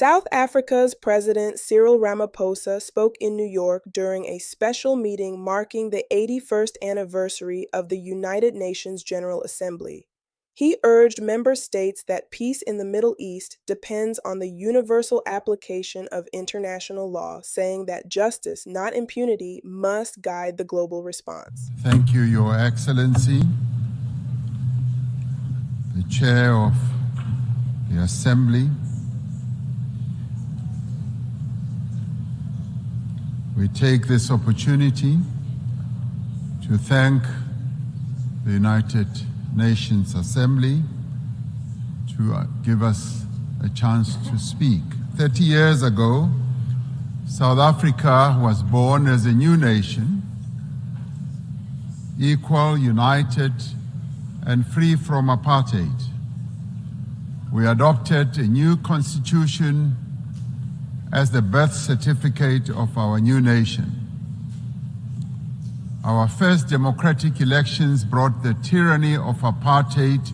South Africa's President Cyril Ramaphosa spoke in New York during a special meeting marking the 81st anniversary of the United Nations General Assembly. He urged member states that peace in the Middle East depends on the universal application of international law, saying that justice, not impunity, must guide the global response. Thank you, Your Excellency, the Chair of the Assembly. We take this opportunity to thank the United Nations Assembly to give us a chance to speak. 30 years ago, South Africa was born as a new nation, equal, united, and free from apartheid. We adopted a new constitution as the birth certificate of our new nation. Our first democratic elections brought the tyranny of apartheid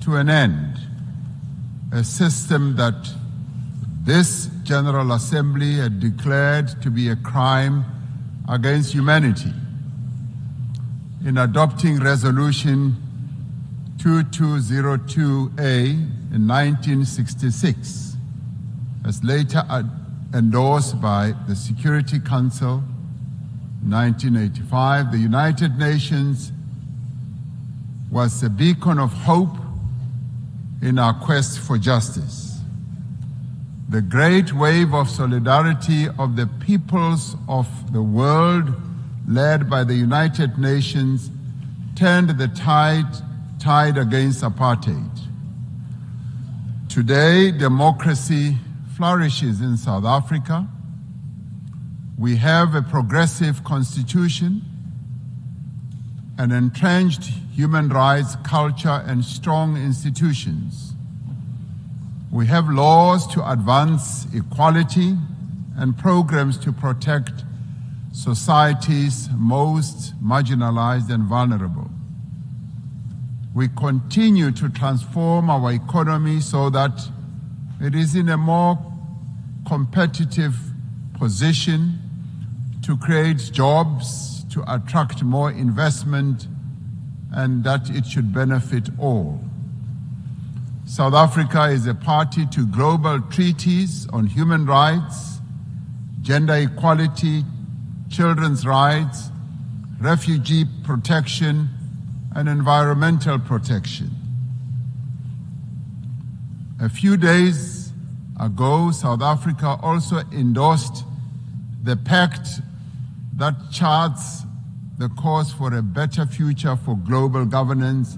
to an end, a system that this General Assembly had declared to be a crime against humanity. In adopting Resolution 2202A in 1966, as later endorsed by the Security Council in 1985, the United Nations was a beacon of hope in our quest for justice. The great wave of solidarity of the peoples of the world, led by the United Nations, turned the tide against apartheid. Today, democracy flourishes in South Africa. We have a progressive constitution, an entrenched human rights culture, and strong institutions. We have laws to advance equality and programs to protect society's most marginalized and vulnerable. We continue to transform our economy so that it is in a more competitive position to create jobs, to attract more investment, and that it should benefit all. South Africa is a party to global treaties on human rights, gender equality, children's rights, refugee protection, and environmental protection. A few days ago, South Africa also endorsed the pact that charts the course for a better future for global governance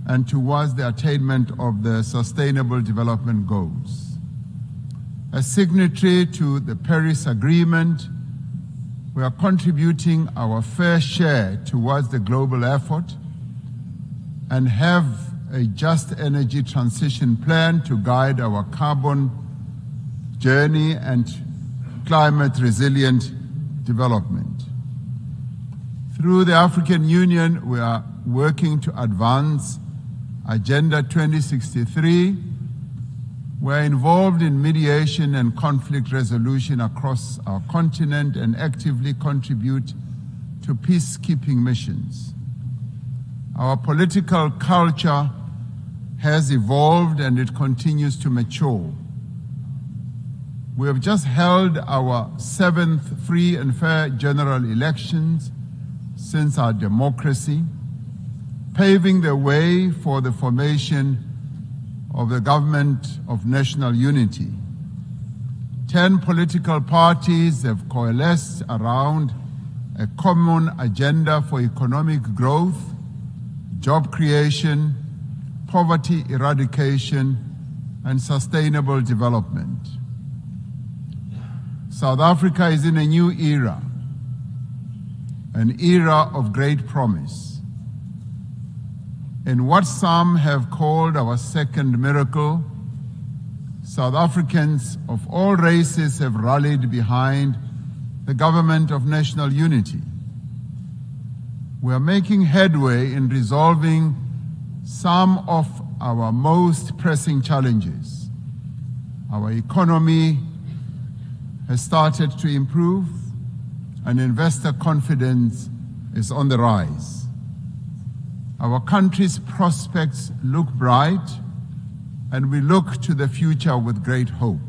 and towards the attainment of the Sustainable Development Goals. As signatory to the Paris Agreement, we are contributing our fair share towards the global effort and have a just energy transition plan to guide our carbon journey and climate resilient development. Through the African Union, we are working to advance Agenda 2063. We are involved in mediation and conflict resolution across our continent and actively contribute to peacekeeping missions. Our political culture has evolved and it continues to mature. We have just held our 7th free and fair general elections since our democracy, paving the way for the formation of the Government of National Unity. 10 political parties have coalesced around a common agenda for economic growth, job creation, poverty eradication, and sustainable development. South Africa is in a new era, an era of great promise. In what some have called our second miracle, South Africans of all races have rallied behind the Government of National Unity. We are making headway in resolving some of our most pressing challenges. Our economy has started to improve, and investor confidence is on the rise. Our country's prospects look bright, and we look to the future with great hope.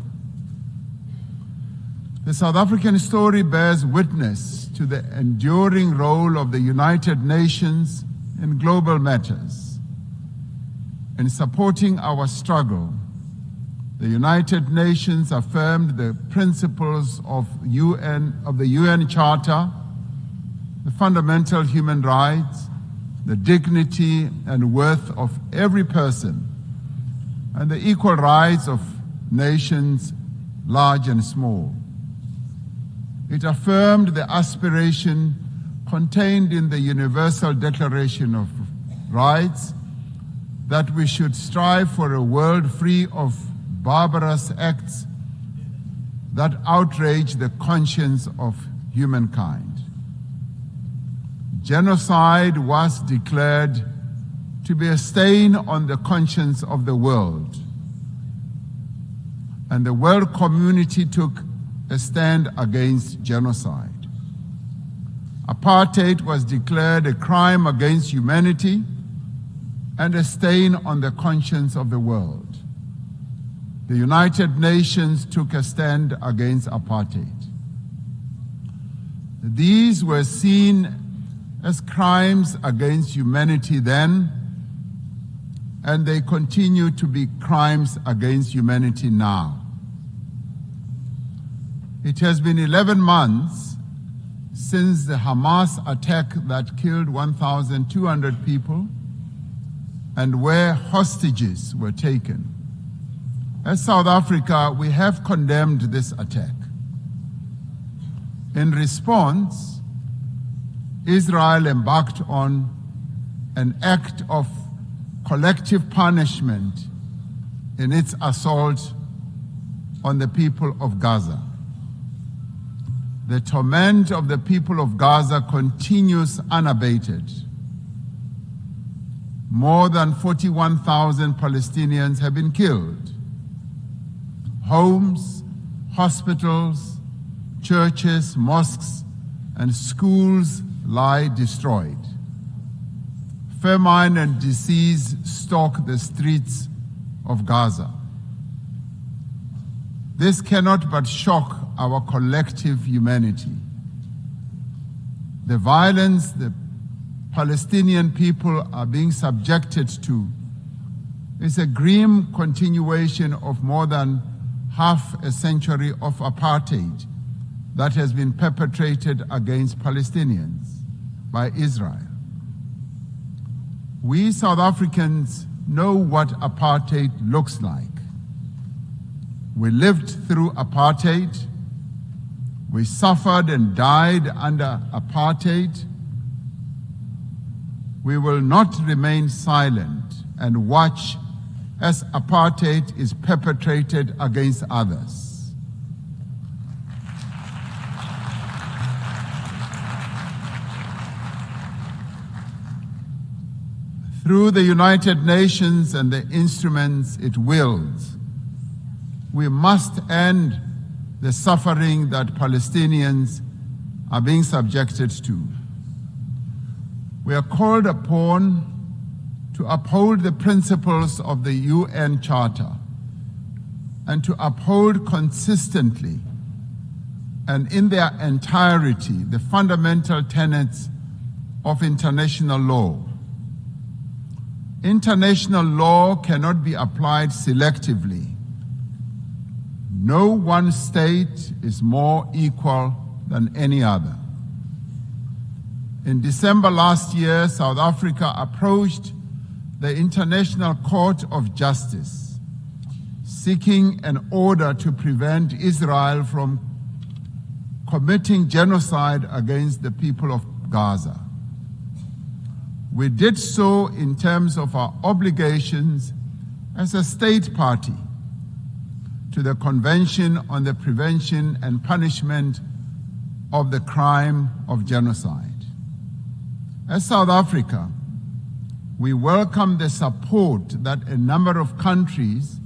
The South African story bears witness to the enduring role of the United Nations in global matters. In supporting our struggle, the United Nations affirmed the principles of the UN Charter, the fundamental human rights, the dignity and worth of every person, and the equal rights of nations, large and small. It affirmed the aspiration contained in the Universal Declaration of Rights that we should strive for a world free of barbarous acts that outrage the conscience of humankind. Genocide was declared to be a stain on the conscience of the world, and the world community took a stand against genocide. Apartheid was declared a crime against humanity and a stain on the conscience of the world. The United Nations took a stand against apartheid. These were seen as crimes against humanity then, and they continue to be crimes against humanity now. It has been 11 months since the Hamas attack that killed 1,200 people and where hostages were taken. As South Africa, we have condemned this attack. In response, Israel embarked on an act of collective punishment in its assault on the people of Gaza. The torment of the people of Gaza continues unabated. More than 41,000 Palestinians have been killed. Homes, hospitals, churches, mosques, and schools lie destroyed. Famine and disease stalk the streets of Gaza. This cannot but shock our collective humanity. The violence the Palestinian people are being subjected to is a grim continuation of more than half a century of apartheid that has been perpetrated against Palestinians by Israel. We South Africans know what apartheid looks like. We lived through apartheid. We suffered and died under apartheid. We will not remain silent and watch as apartheid is perpetrated against others. Through the United Nations and the instruments it wields, we must end the suffering that Palestinians are being subjected to. We are called upon to uphold the principles of the UN Charter and to uphold consistently and in their entirety the fundamental tenets of international law. International law cannot be applied selectively. No one state is more equal than any other. In December last year, South Africa approached the International Court of Justice, seeking an order to prevent Israel from committing genocide against the people of Gaza. We did so in terms of our obligations as a state party to the Convention on the Prevention and Punishment of the Crime of Genocide. As South Africa, we welcome the support that a number of countries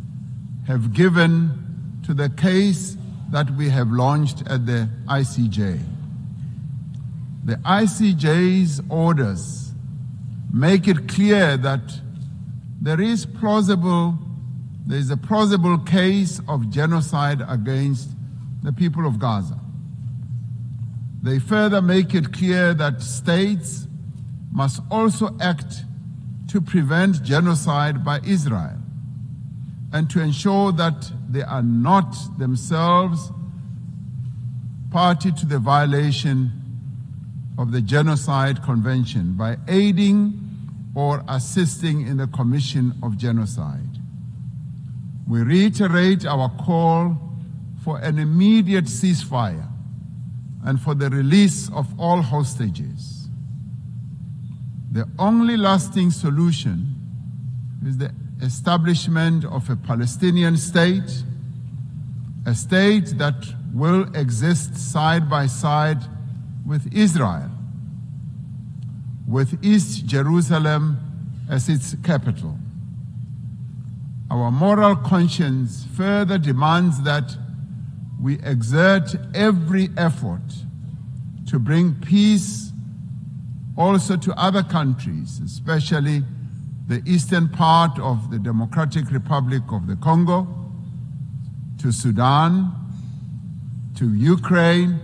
have given to the case that we have launched at the ICJ. The ICJ's orders make it clear that there is a plausible case of genocide against the people of Gaza. They further make it clear that states must also act to prevent genocide by Israel and to ensure that they are not themselves party to the violation of the Genocide Convention by aiding or assisting in the commission of genocide. We reiterate our call for an immediate ceasefire and for the release of all hostages. The only lasting solution is the establishment of a Palestinian state, a state that will exist side by side with Israel, with East Jerusalem as its capital. Our moral conscience further demands that we exert every effort to bring peace also to other countries, especially the eastern part of the Democratic Republic of the Congo, to Sudan, to Ukraine,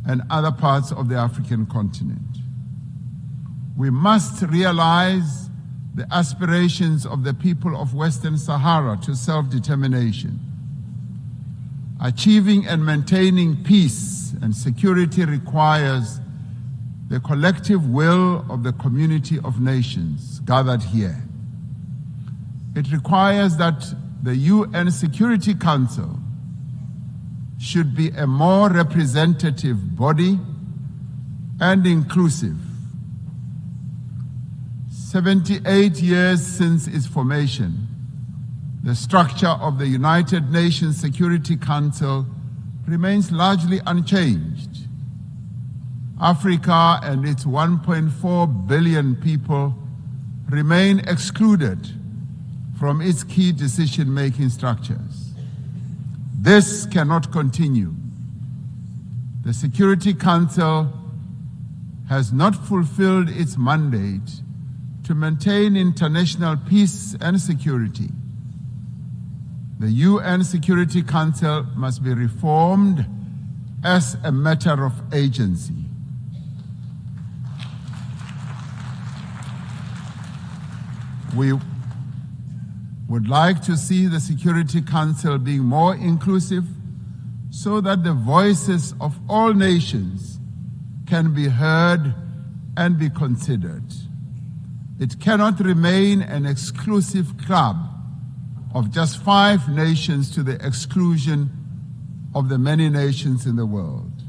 and other parts of the African continent. We must realize the aspirations of the people of Western Sahara to self-determination. Achieving and maintaining peace and security requires the collective will of the community of nations gathered here. It requires that the UN Security Council should be a more representative body and inclusive. 78 years since its formation, the structure of the United Nations Security Council remains largely unchanged. Africa and its 1.4 billion people remain excluded from its key decision-making structures. This cannot continue. The Security Council has not fulfilled its mandate to maintain international peace and security. The UN Security Council must be reformed as a matter of agency. We would like to see the Security Council being more inclusive so that the voices of all nations can be heard and be considered. It cannot remain an exclusive club of just 5 nations to the exclusion of the many nations in the world.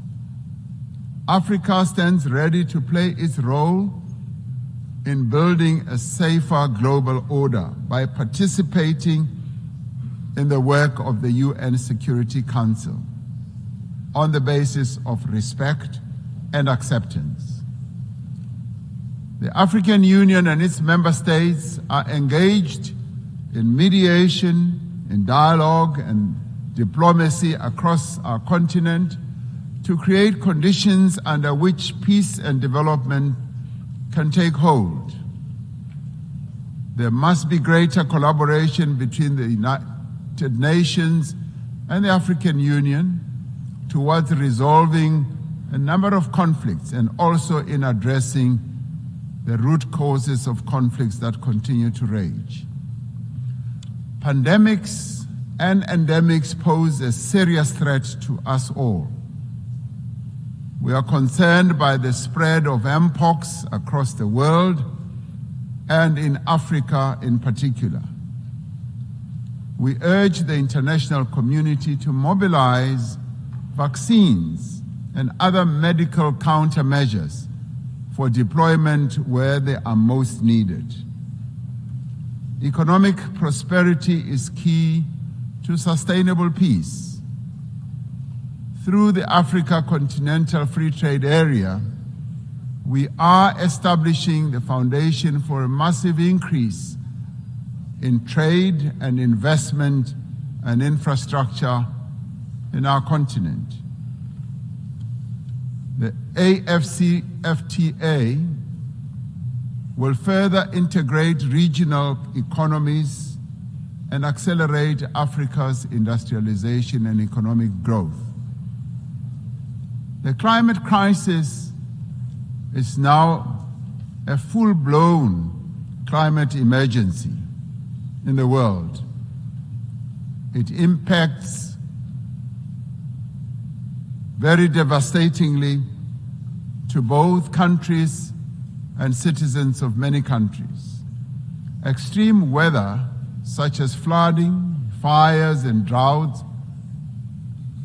Africa stands ready to play its role in building a safer global order by participating in the work of the UN Security Council on the basis of respect and acceptance. The African Union and its member states are engaged in mediation, in dialogue and diplomacy across our continent to create conditions under which peace and development can take hold. There must be greater collaboration between the United Nations and the African Union towards resolving a number of conflicts and also in addressing the root causes of conflicts that continue to rage. Pandemics and endemics pose a serious threat to us all. We are concerned by the spread of mpox across the world and in Africa in particular. We urge the international community to mobilize vaccines and other medical countermeasures for deployment where they are most needed. Economic prosperity is key to sustainable peace. Through the Africa Continental Free Trade Area, we are establishing the foundation for a massive increase in trade and investment and infrastructure in our continent. The AFCFTA will further integrate regional economies and accelerate Africa's industrialization and economic growth. The climate crisis is now a full-blown climate emergency in the world. It impacts very devastatingly to both countries and citizens of many countries. Extreme weather, such as flooding, fires, and droughts,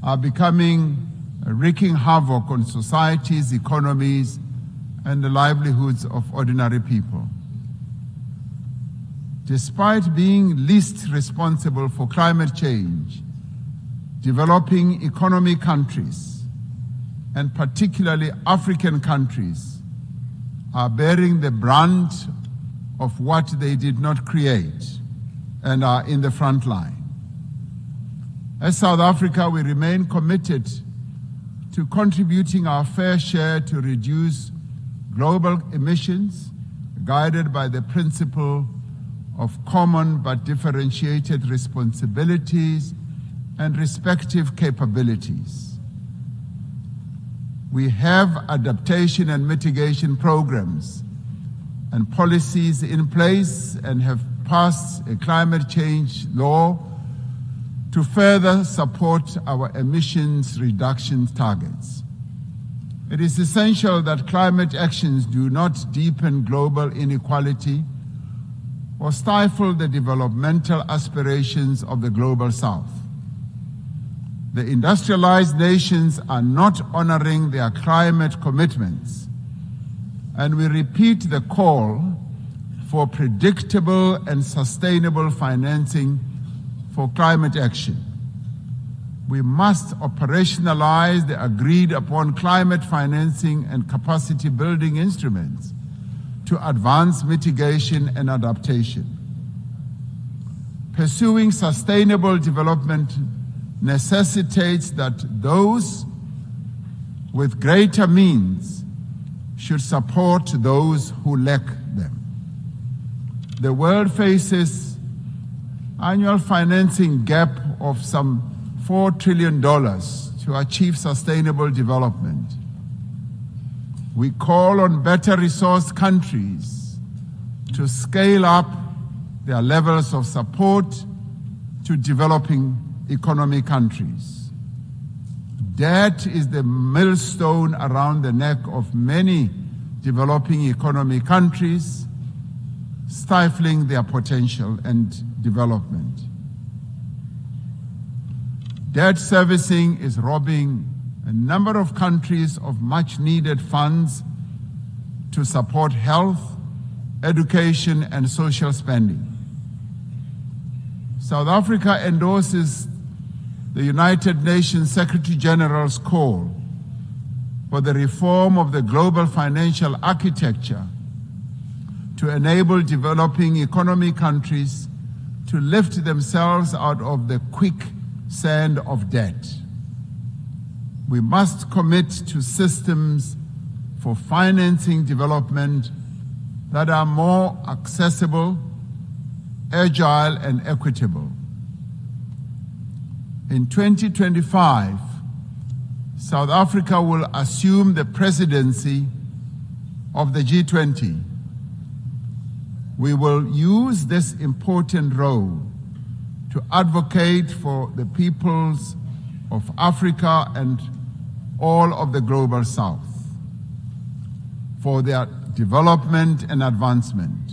are becoming wreaking havoc on societies, economies, and the livelihoods of ordinary people. Despite being least responsible for climate change, developing economy countries, and particularly African countries, are bearing the brunt of what they did not create and are in the front line. As South Africa, we remain committed to contributing our fair share to reduce global emissions, guided by the principle of common but differentiated responsibilities and respective capabilities. We have adaptation and mitigation programs and policies in place and have passed a climate change law to further support our emissions reduction targets. It is essential that climate actions do not deepen global inequality or stifle the developmental aspirations of the global South. The industrialized nations are not honoring their climate commitments, and we repeat the call for predictable and sustainable financing for climate action. We must operationalize the agreed upon climate financing and capacity building instruments to advance mitigation and adaptation. Pursuing sustainable development necessitates that those with greater means should support those who lack them. The world faces annual financing gap of some $4 trillion to achieve sustainable development. We call on better resourced countries to scale up their levels of support to developing economy countries. Debt is the millstone around the neck of many developing economy countries, stifling their potential and development. Debt servicing is robbing a number of countries of much needed funds to support health, education, and social spending. South Africa endorses the United Nations Secretary General's call for the reform of the global financial architecture to enable developing economy countries to lift themselves out of the quicksand of debt. We must commit to systems for financing development that are more accessible, agile, and equitable. In 2025, South Africa will assume the presidency of the G20. We will use this important role to advocate for the peoples of Africa and all of the global South, for their development and advancement.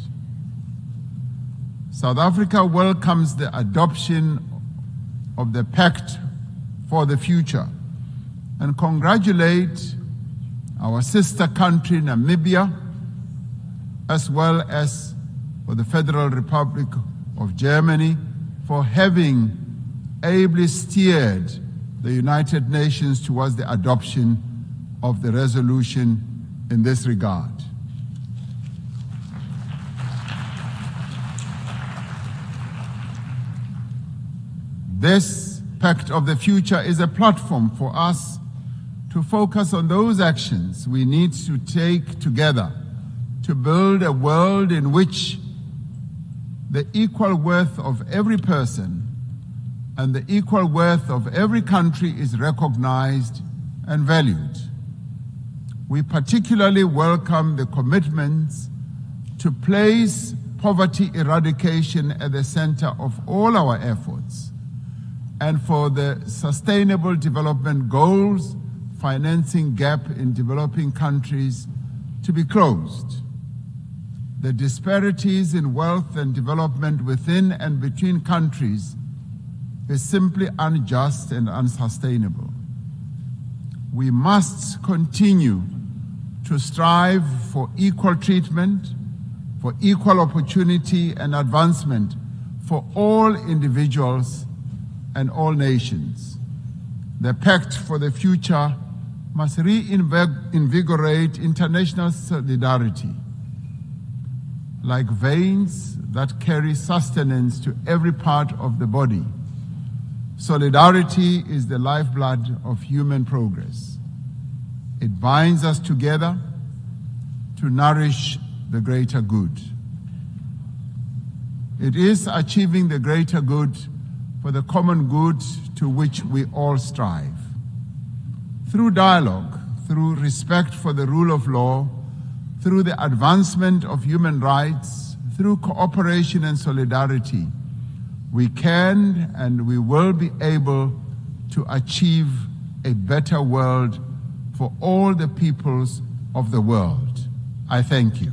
South Africa welcomes the adoption of the Pact for the Future and congratulate our sister country, Namibia, as well as for the Federal Republic of Germany for having ably steered the United Nations towards the adoption of the resolution in this regard. This Pact of the Future is a platform for us to focus on those actions we need to take together to build a world in which the equal worth of every person and the equal worth of every country is recognized and valued. We particularly welcome the commitments to place poverty eradication at the center of all our efforts, and for the Sustainable Development Goals financing gap in developing countries to be closed. The disparities in wealth and development within and between countries is simply unjust and unsustainable. We must continue to strive for equal treatment, for equal opportunity and advancement for all individuals and all nations. The Pact for the Future must reinvigorate international solidarity, like veins that carry sustenance to every part of the body. Solidarity is the lifeblood of human progress. It binds us together to nourish the greater good. It is achieving the greater good for the common good to which we all strive. Through dialogue, through respect for the rule of law, through the advancement of human rights, through cooperation and solidarity, we can and we will be able to achieve a better world for all the peoples of the world. I thank you.